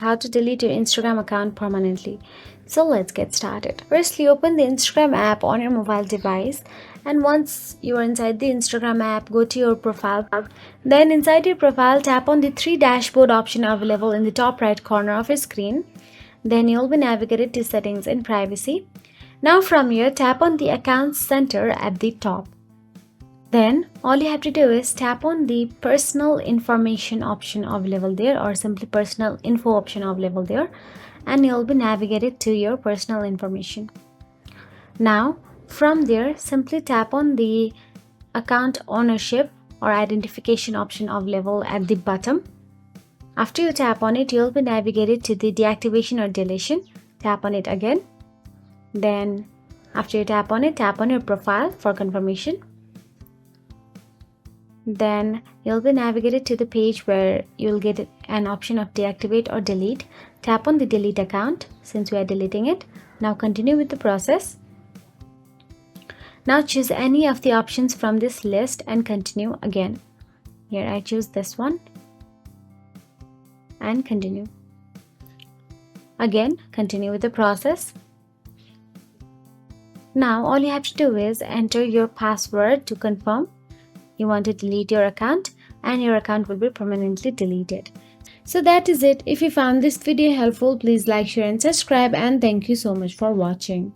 how to delete your Instagram account permanently. So let's get started. Firstly, open the Instagram app on your mobile device, and once you are inside the Instagram app, go to your profile. Then inside your profile, tap on the 3 dashboard option available in the top right corner of your screen. Then you'll be navigated to settings and privacy. Now from here, tap on the accounts center at the top. Then all you have to do is tap on the personal information option available there, or simply personal info option available there, and you'll be navigated to your personal information. Now from there, simply tap on the account ownership or identification option available at the bottom. After you tap on it, you'll be navigated to the deactivation or deletion. Tap on it again. Then after you tap on it, tap on your profile for confirmation. Then you'll be navigated to the page where you'll get an option of deactivate or delete. Tap on the delete account since we are deleting it. Now continue with the process. Now choose any of the options from this list and continue again. Here I choose this one and continue. Again, continue with the process. Now all you have to do is enter your password to confirm you want to delete your account, and your account will be permanently deleted. So that is it. If you found this video helpful, please like, share and subscribe, and thank you so much for watching.